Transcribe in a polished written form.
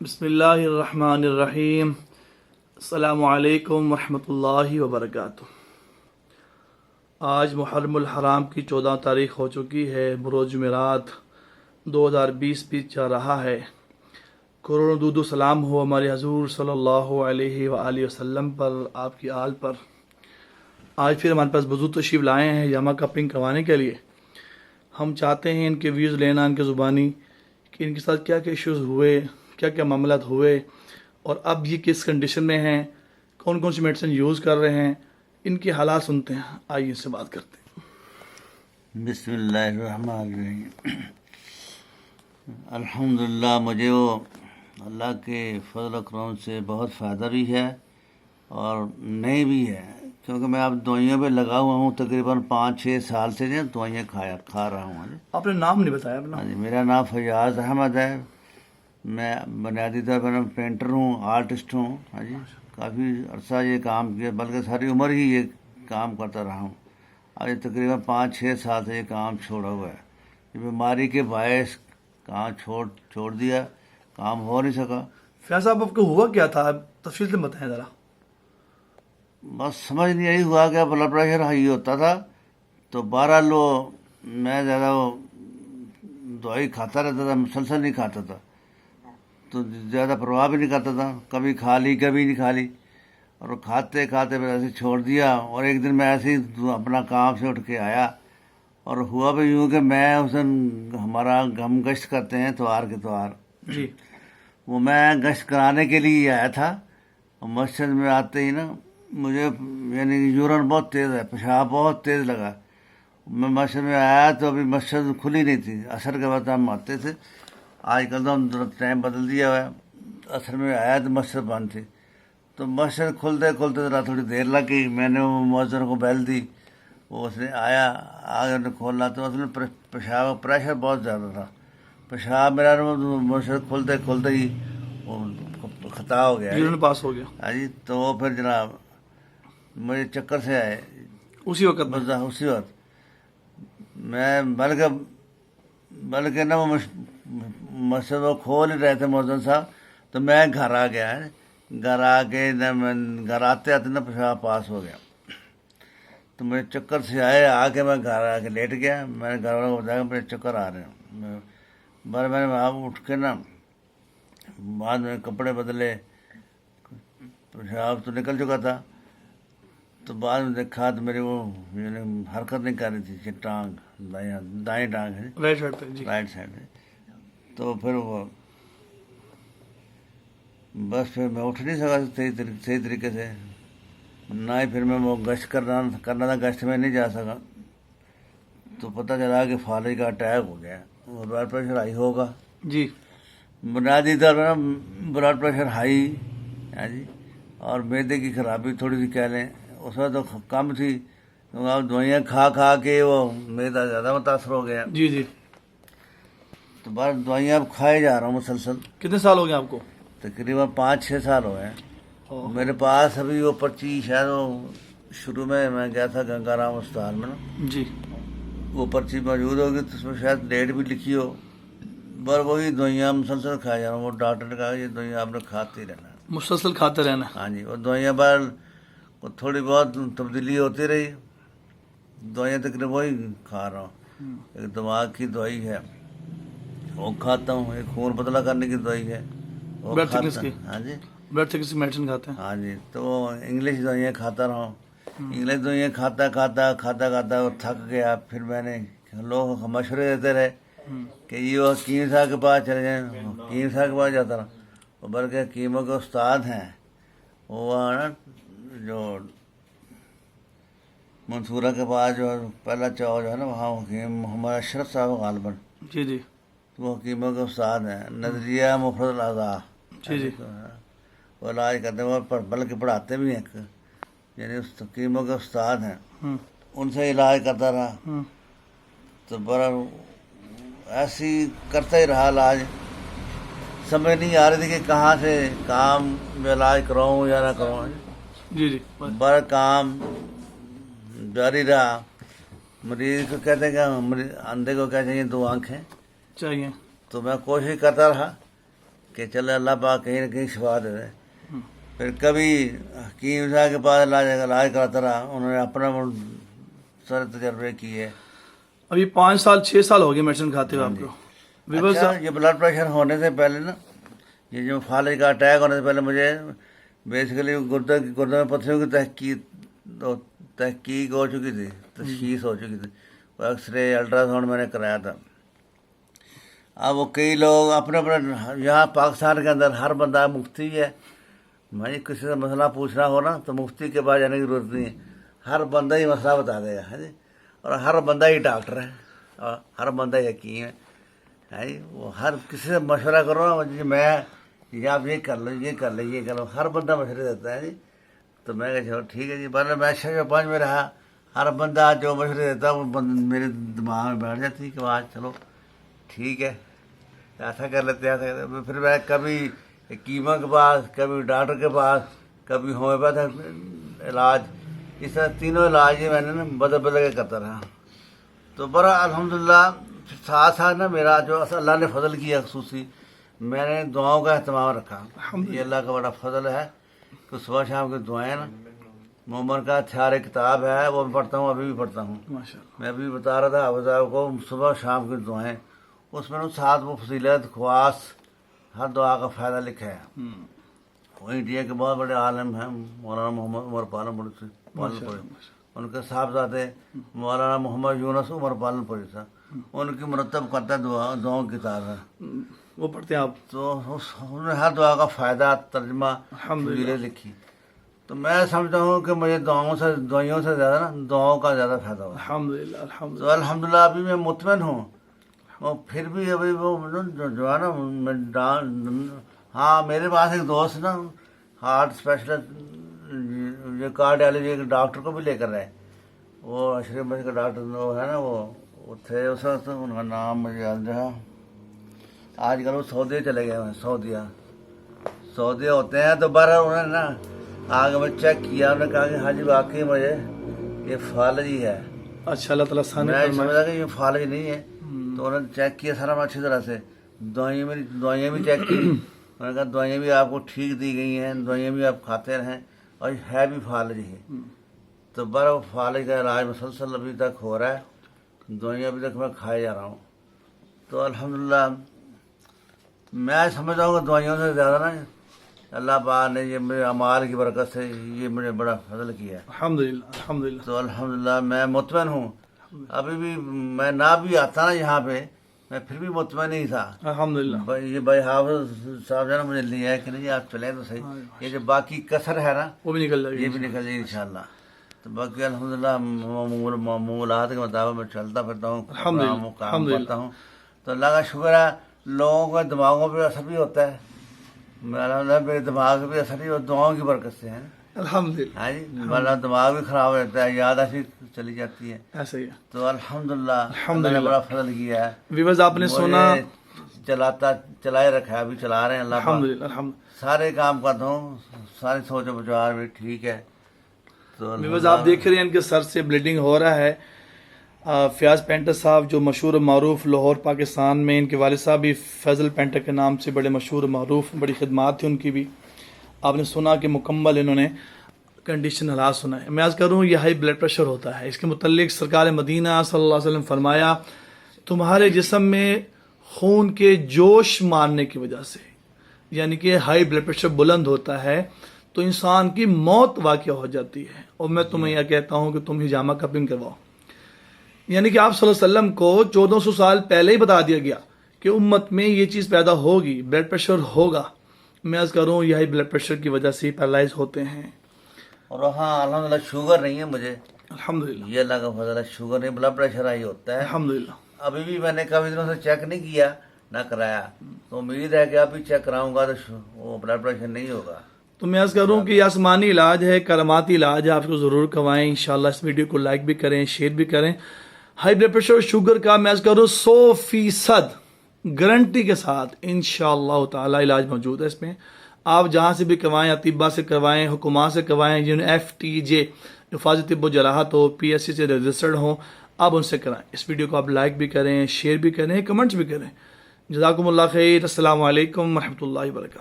بسم اللہ الرحمن الرحیم. السلام علیکم ورحمۃ اللہ وبرکاتہ. آج محرم الحرام کی 14 تاریخ ہو چکی ہے. بروز جمعرات 2020 بیت جا رہا ہے. کروڑوں درود و سلام ہو ہمارے حضور صلی اللہ علیہ وآلہ وسلم پر، آپ کی آل پر. آج پھر ہمارے پاس بزرگ تشریف لائے ہیں یامہ کپنگ کروانے کے لیے. ہم چاہتے ہیں ان کے ویوز لینا ان کے زبانی کہ ان کے ساتھ کیا کیا ایشوز ہوئے، کیا کیا معاملات ہوئے، اور اب یہ کس کنڈیشن میں ہیں، کون کون سی میڈیسن یوز کر رہے ہیں، ان کے حالات سنتے ہیں. آئیے ان سے بات کرتے ہیں. بسم اللہ الرحمن الرحیم. الحمدللہ مجھے وہ اللہ کے فضل و کرم سے بہت فائدہ بھی ہے اور نہیں بھی ہے، کیونکہ میں اب دوائیوں پہ لگا ہوا ہوں. تقریباً 5-6 سال سے جو دوائیاں کھا رہا ہوں. آپ نے نام نہیں بتایا اپنا. جی، میرا نام فیاض احمد ہے. میں بنیادی طور پر پینٹر ہوں، آرٹسٹ ہوں. ہاں جی، کافی عرصہ یہ کام کیا، بلکہ ساری عمر ہی یہ کام کرتا رہا ہوں. آج تقریباً 5-6 سال سے یہ کام چھوڑا ہوا ہے. یہ بیماری کے باعث کام چھوڑ دیا، کام ہو نہیں سکا. فیاض صاحب آپ کو ہوا کیا تھا، تفصیل سے بتائیں ذرا. بس سمجھ نہیں آئی ہوا کہ بلڈ پریشر ہائی ہوتا تھا، تو 12 لو میں زیادہ دوائی کھاتا رہتا تھا، مسلسل نہیں کھاتا تھا، تو زیادہ پرواہ بھی نہیں کرتا تھا. کبھی کھا لی کبھی نہیں کھا لی، اور کھاتے کھاتے پھر ایسے چھوڑ دیا. اور ایک دن میں ایسے ہی اپنا کام سے اٹھ کے آیا، اور ہوا بھی یوں کہ میں اس دن ہمارا ہم گشت کرتے ہیں اتوار کے اتوار، جی. وہ میں گشت کرانے کے لیے آیا تھا. اور مسجد میں آتے ہی نا مجھے یعنی یورین بہت تیز ہے، پیشاب بہت تیز لگا. میں مسجد میں آیا تو ابھی مسجد کھلی نہیں تھی. عصر کے بعد ہم آتے تھے، آج کل تو ہم ٹائم بدل دیا ہوا ہے. عصر میں آیا تو مسجد بند تھی، تو مسجد کھلتے کھلتے ذرا تھوڑی دیر لگ گئی. میں نے وہ مؤذن کو بیل دی، وہ اس نے آیا، آگے نے کھولا تو اس میں پیشاب پریشر بہت زیادہ تھا. پیشاب میرا مسجد کھلتے کھلتے ہی وہ خطا ہو گیا. یورین پاس ہو گیا ہاں جی، تو وہ پھر جناب مجھے چکر سے آئے اسی وقت میں. بس اسی وقت. میں بلکہ نا وہ مسجد وہ کھول ہی رہے تھے مؤذن صاحب، تو میں گھر آ گیا. گھر آ کے گھر آتے آتے نا پیشاب پاس ہو گیا، تو مجھے چکر سے آئے. آ کے میں گھر آ کے لیٹ گیا. میں نے گھر والوں کو بتایا کہ مجھے چکر آ رہے ہیں. بار میں نے وہاں اٹھ کے نا بعد میں کپڑے بدلے، پیشاب تو نکل چکا تھا. تو بعد میں دیکھا تو میری وہ حرکت نہیں کر رہی تھی ٹانگ، دائیں ٹانگ ہے رائٹ سائڈ پہ. جی. رائٹ سائڈ میں. تو پھر وہ بس پھر میں اٹھ نہیں سکا صحیح طریقے سے. نہ ہی پھر میں وہ گشت کرنا تھا، گشت میں نہیں جا سکا. تو پتہ چلا کہ فالج کا اٹیک ہو گیا، اور بلڈ پریشر ہائی ہوگا. جی. بنیادی طور پر بلڈ پریشر ہائی ہے جی، اور معدے کی خرابی تھوڑی سی کہہ لیں. اس وقت تو کم تھی، کیونکہ اب دوائیاں کھا کھا کے وہ معدہ زیادہ متاثر ہو گیا. جی. جی. تو بس دوائیاں اب کھائے جا رہا ہوں مسلسل. کتنے سال ہو گئے آپ کو؟ تقریباً 5-6 سال ہو گئے. اوہ. میرے پاس ابھی وہ پرچی شاید وہ شروع میں گیا تھا گنگا رام اسپتال میں نا، جی. وہ پرچی موجود ہوگی تو اس میں شاید ڈیٹ بھی لکھی ہو. پر وہی دوائیاں مسلسل کھائے جا رہا ہوں. وہ ڈاکٹر نے کہا یہ دوائیاں آپ نے کھاتے ہی رہنا ہے. مسلسل کھاتے رہنا. ہاں جی، وہ دوائیاں بعد تھوڑی بہت تبدیلی ہوتی رہی. دوائیاں تقریباً وہی کھا رہا ہوں. ایک دماغ کی دوائی ہے وہ کھاتا ہوں، ایک خون پتلا کرنے کی دوائی ہے وہ بلڈ کھاتا تھکنس کی. ہوں. ہاں جی، بلڈ تھکنس کی میڈیسن کھاتے ہیں. ہاں جی. تو وہ انگلش دوائیاں کھاتا رہا ہوں. انگلش دوائیاں کھاتا وہ تھک گیا. پھر میں نے لوگ مشورے دیتے رہے کہ یہ وہ حکیم صاحب کے پاس چلے جائیں. حکیم صاحب کے پاس جاتا رہا. وہ بلکہ حکیموں کے استاد ہیں وہ نا جو منصورہ کے پاس جو پہلا چوک جو ہے نا، وہاں حکیم محمد اشرف صاحب غالباً، جی. جی. وہ حکیموں کے استاد ہیں. نظریہ مفرد الاعضاء، جی. جی. وہ علاج کرتے ہیں، وہ بلکہ پڑھاتے بھی ہیں، یعنی اس حکیموں کے استاد ہیں. ان سے علاج کرتا رہا. تو بڑا ایسی کرتا ہی رہا علاج. سمجھ نہیں آ رہی تھی کہ کہاں سے کام میں علاج کراؤں یا نہ کراؤں. جی. جی. بڑا کام جاری رہا. مریض کو کہتے ہیں کہ اندھے کو کیا چاہیے 2 آنکھیں. چاہیے. تو میں کوشش کرتا رہا کہ چلے اللہ پاک کہیں نہ کہیں شفا دے دے. پھر کبھی حکیم صاحب کے پاس علاج کراتا رہا. انہوں نے اپنا سارے تجربے کیے. ابھی 5 سال 6 سال ہو گئے میڈیسن کھاتے ہوئے آپ کو. ویورز اچھا یہ بلڈ پریشر ہونے سے پہلے نا، یہ جو فالج کا اٹیک ہونے سے پہلے مجھے بیسیکلی گردے میں پتھریوں کی تحقیق ہو چکی تھی، تشخیص ہو چکی تھی. ایکس رے الٹرا ساؤنڈ میں نے کرایا تھا. اب وہ کئی لوگ اپنے یہاں پاکستان کے اندر ہر بندہ مفتی ہے. میں کسی سے مسئلہ پوچھنا ہو نا تو مفتی کے پاس جانے کی ضرورت نہیں ہے. ہر بندہ ہی مسئلہ بتا دے گا. ہے جی. اور ہر بندہ ہی ڈاکٹر ہے اور ہر بندہ ہی حکیم ہے جی. وہ ہر کسی سے مشورہ کرو نا جی میں یہ آپ یہ کر لو، یہ کر لو، یہ کر لو، ہر بندہ مشورے دیتا ہے جی. تو میں کہا چلو ٹھیک ہے جی. بعد میں شیخ پنج میں رہا، ہر بندہ جو مشورے دیتا وہ میرے دماغ میں بیٹھ جاتی کہ آج چلو ٹھیک ہے ایسا کر لیتے ایسا کر لیتے. پھر میں کبھی حکیموں کے پاس، کبھی ڈاکٹر کے پاس، کبھی ہومیوپیتھ علاج، اس طرح تینوں علاج ہی میں نے نا بدل بدل کے کرتا رہا. تو بڑا الحمدللہ ساتھ ساتھ نا میرا جو اللہ نے فضل کیا خصوصی، میں نے دعاؤں کا اہتمام رکھا. یہ اللہ کا بڑا فضل ہے کہ صبح شام کی دعائیں نا، مومن کا ہتھیار کتاب ہے، وہ میں پڑھتا ہوں، ابھی بھی پڑھتا ہوں. میں ابھی بتا رہا تھا حافظ صاحب کو صبح شام کی دعائیں، اس میں ساتھ وہ فضیلت خواص ہر دعا کا فائدہ لکھا ہے. وہ انڈیا کے بہت بڑے عالم ہیں مولانا محمد عمر پالن پوری، ان کے صاحبزادے مولانا محمد یونس عمر پالن پوری صاحب، ان کی مرتب کرتا دعاؤں کی کتاب ہے. وہ پڑھتے ہیں آپ؟ تو انہوں نے ہر دعا کا فائدہ ترجمہ فضیلت لکھی. تو میں سمجھتا ہوں کہ مجھے دعائیوں سے زیادہ نا دعاؤں کا زیادہ فائدہ ہوا. الحمدللہ تو الحمدللہ. الحمدللہ ابھی میں مطمئن ہوں. اور پھر بھی ابھی وہ جو ہے نا ہاں میرے پاس ایک دوست نا ہارٹ اسپیشلسٹ، یہ کارڈیالوجی کے ڈاکٹر کو بھی لے کر رہے. وہ اشرف مسجد کا ڈاکٹر وہ ہے نا، وہ تھے اس وقت، ان کا نام مجھے یاد رہا. آج کل وہ سعودیہ چلے گئے ہیں. سعودیہ ہوتے ہیں. تو بہرحال انہوں نے نا آگے میں چیک کیا، انہوں نے کہا کہ ہاں جی واقعی مجھے یہ فالج ہی ہے. اچھا اللہ تعالیٰ ثانی میں فرمائے. سمجھا کہ یہ فالج نہیں ہے. تو انہوں نے چیک کیا سارا اچھی طرح سے، دوائیاں بھی چیک کی. انہوں نے کہا دوائیاں بھی آپ کو ٹھیک دی گئی ہیں، دوائیاں بھی آپ کھاتے رہیں، اور ہے بھی فالج ہی. تو بڑا فالج کا علاج مسلسل ابھی تک ہو رہا ہے. دوائیاں ابھی تک میں کھائے جا رہا ہوں. تو الحمدللہ میں سمجھتا ہوں کہ دوائیوں سے زیادہ نا اللہ پاک نے یہ میرے اعمال کی برکت سے یہ مجھے بڑا فضل کیا ہے. الحمدللہ الحمدللہ. تو الحمدللہ میں مطمئن ہوں. ابھی بھی میں نہ بھی آتا نا یہاں پہ، میں پھر بھی مطمئن نہیں تھا. الحمدللہ. یہ بھائی حافظ صاحب نے مجھے لیا ہے کہ نہیں آپ چلیں تو صحیح. یہ جو باقی کسر ہے نا وہ بھی نکل جائے گی. یہ بھی نکل جائے گی انشاءاللہ. تو باقی الحمدللہ معمولات کے مطابق میں چلتا پھرتا ہوں، کام کرتا ہوں. تو اللہ کا شکر ہے. لوگوں کے دماغوں پہ اثر بھی ہوتا ہے. الحمدللہ میرے دماغ پہ اثر بھی دعاؤں کی برکت سے ہے. الحمدللہ. ہاں جی. ورنہ دماغ بھی خراب ہو جاتا ہے، یادداشت چلی جاتی ہے. ایسا ہی ہے. تو الحمدللہ اللہ نے بڑا فضل کیا ہے. ویورز آپ نے سنا. چلائے رکھا ہے، ابھی چلا رہے ہیں. اللہ الحمدللہ الحمدللہ. سارے کام کرتا ہوں، ساری سوچ و بچار بھی ٹھیک ہے. تو ویورز آپ دیکھ رہے ہیں ان کے سر سے بلیڈنگ ہو رہا ہے. فیاض پینٹر صاحب جو مشہور و معروف لاہور پاکستان میں، ان کے والد صاحب بھی فیضل پینٹر کے نام سے بڑے مشہور و معروف، بڑی خدمات تھی ان کی بھی. آپ نے سنا کہ مکمل انہوں نے کنڈیشن حالات سنا ہے. میں عرض کروں یہ ہائی بلڈ پریشر ہوتا ہے. اس کے متعلق سرکار مدینہ صلی اللہ علیہ وسلم فرمایا تمہارے جسم میں خون کے جوش مارنے کی وجہ سے، یعنی کہ ہائی بلڈ پریشر بلند ہوتا ہے تو انسان کی موت واقع ہو جاتی ہے. اور میں تمہیں یہ کہتا ہوں کہ تم ہجامہ کپنگ کرواؤ. یعنی کہ آپ صلی اللہ علیہ وسلم کو 1400 سال پہلے ہی بتا دیا گیا کہ امت میں یہ چیز پیدا ہوگی، بلڈ پریشر ہوگا. میں عرض کروں یہ ہائی بلڈ پریشر کی وجہ سے پیرالائز ہوتے ہیں. اور ہاں الحمدللہ شوگر نہیں ہے مجھے. الحمدللہ. یہ اللہ کا فضل ہے. شوگر نہیں، بلڈ پریشر ہی ہوتا ہے. الحمدللہ. ابھی بھی میں نے کافی دنوں سے چیک نہیں کیا، نہ کرایا. تو امید ہے کہ ابھی چیک کراؤں گا تو وہ بلڈ پریشر نہیں ہوگا. تو میں عرض کروں کہ یہ آسمانی علاج ہے، کراماتی علاج ہے. آپ کو ضرور کروائیں. انشاءاللہ اس ویڈیو کو لائک بھی کریں، شیئر بھی کریں. ہائی بلڈ پریشر اور شوگر کا میں عرض کروں 100% گارنٹی کے ساتھ انشاءاللہ تعالی علاج موجود ہے. اس میں آپ جہاں سے بھی کروائیں، اطباء سے کروائیں، حکومات سے کروائیں، جنہوں نے FTJ حفاظت طب و جراحت ہو، PSC سے رجسٹرڈ ہوں، آپ ان سے کرائیں. اس ویڈیو کو آپ لائک بھی کریں، شیئر بھی کریں، کمنٹس بھی کریں. جزاکم اللہ خیر. السلام علیکم ورحمۃ اللہ وبرکاتہ.